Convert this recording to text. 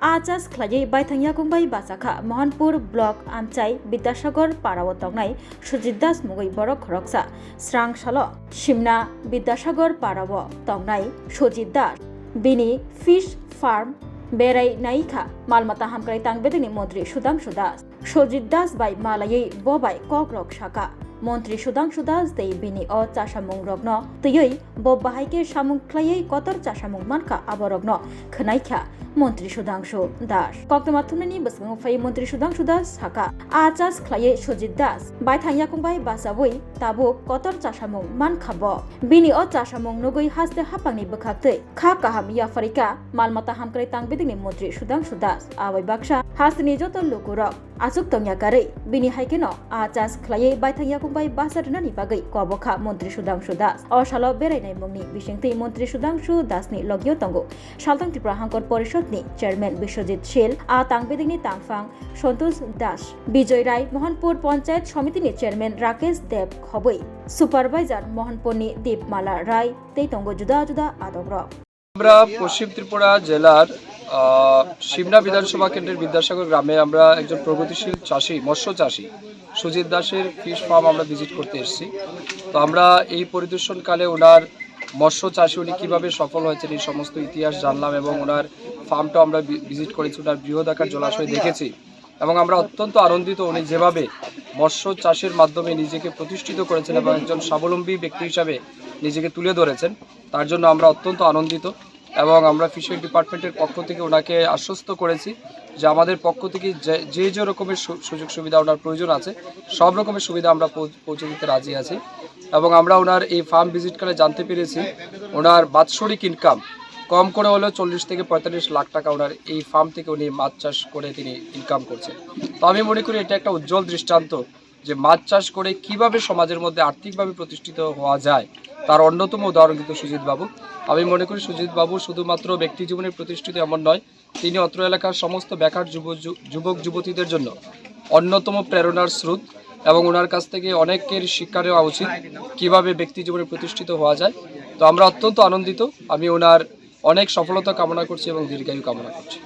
आचास खलायै बायथांया कुंबाई बासाखा Mahanpur block आमचाई Vidyasagar पाराव तंगनाय सुजित दास मुगै बरक खरकसा स्रां सालो सिमना विद्यासागर पाराव तंगनाय सुजित दास बिनि फिश फार्म बेराय नायिखा मालमाता हामक्राय तांगबेदनि मंत्री सुदांशु दास सुजित दास बाय मालायै बबाय कग्रक शाखा मंत्री सुदांशु दास दै बिनि अ चासामुं रग्न तयै ब बाहायके सामुं ख्लायै कतर चासामुं मानखा आबरग्न खनायखा मंत्री सुदांशु दास कक्टमाथुमनि बसगं फै मंत्री सुदांशु दास साखा आचास ख्लायै सुजित दास बायथांया कुंबाय बासाबुई ताबु कतर चासामुं मानखाब बिनि अ चासामुं नगै हासते हापांनि बखाक्तै खा काहाम याफारिका मालमाता हामक्राय तांगबेदनि मंत्री सुदांशु दास आबै बाक्सा हासनि जत लोकुरक आजुक तंयाकारै बिनि हाइकेनो आचास ख्लायै बायथांया कुंबाय बासारनानि बागै कबखा मंत्री सुदांशु दास असालो बेरायनाय मुंनि बिसिंथै मंत्री सुदांशु दासनि लगियो तंगो सालथां त्रिपुरा हांकर परिषदनि चेयरमैन विश्वजित शील आ तांगबेदिनि तांफां सन्तोष दास विजय राय मोहनपुर पंचायत समितिनि चेयरमैन राकेश देव खबै सुपारभाइजार मोहनपुरनि दीपमाला राय तै तंगो जुदा जुदा आदग्र আমরা পশ্চিম ত্রিপুরা জেলার সিমনা বিধানসভা কেন্দ্রের বিদ্যাসাগর গ্রামে আমরা একজন প্রগতিশীল চাষি মৎস্য চাষি সুজিত দাসের ফিশ ফার্ম আমরা ভিজিট করতে এসেছি। তো আমরা এই পরিদর্শনকালে ওনার মৎস্য চাষি উনি কীভাবে সফল হয়েছেন এই সমস্ত ইতিহাস জানলাম এবং ওনার ফার্মটাও আমরা ভিজিট করেছি, ওনার বৃহদাকার জলাশয় দেখেছি এবং আমরা অত্যন্ত আনন্দিত উনি যেভাবে মৎস্য চাষের মাধ্যমে নিজেকে প্রতিষ্ঠিত করেছেন এবং একজন স্বাবলম্বী ব্যক্তি হিসাবে নিজেকে তুলে ধরেছেন, তার জন্য আমরা অত্যন্ত আনন্দিত এবং আমরা ফিশারি ডিপার্টমেন্টের পক্ষ থেকে ওনাকে আশ্বস্ত করেছি যে আমাদের পক্ষ থেকে যে রকমের সুযোগ সুবিধা ওনার প্রয়োজন আছে সব রকমের সুবিধা আমরা পৌঁছে দিতে রাজি আছি। এবং আমরা ওনার এই ফার্ম ভিজিটকালে জানতে পেরেছি ওনার বাৎসরিক ইনকাম কম করে হলেও 40 থেকে 45 লাখ টাকা ওনার এই ফার্ম থেকে উনি মাছ চাষ করে তিনি ইনকাম করছেন। তো আমি মনে করি এটা একটা উজ্জ্বল দৃষ্টান্ত যে মাছ চাষ করে কিভাবে সমাজের মধ্যে আর্থিকভাবে প্রতিষ্ঠিত হওয়া যায় তার অন্যতম উদাহরণ কিন্তু সুজিত বাবু। আমি মনে করি সুজিত বাবু শুধুমাত্র ব্যক্তি জীবনে প্রতিষ্ঠিত এমন নয়, তিনি অত্র এলাকার সমস্ত বেকার যুবক যুবতীদের জন্য অন্যতম প্রেরণার স্রোত এবং ওনার কাছ থেকে অনেকের শিক্ষা নেওয়া উচিত কীভাবে ব্যক্তি জীবনে প্রতিষ্ঠিত হওয়া যায়। তো আমরা অত্যন্ত আনন্দিত, আমি ওনার অনেক সফলতা কামনা করছি এবং দীর্ঘায়ু কামনা করছি।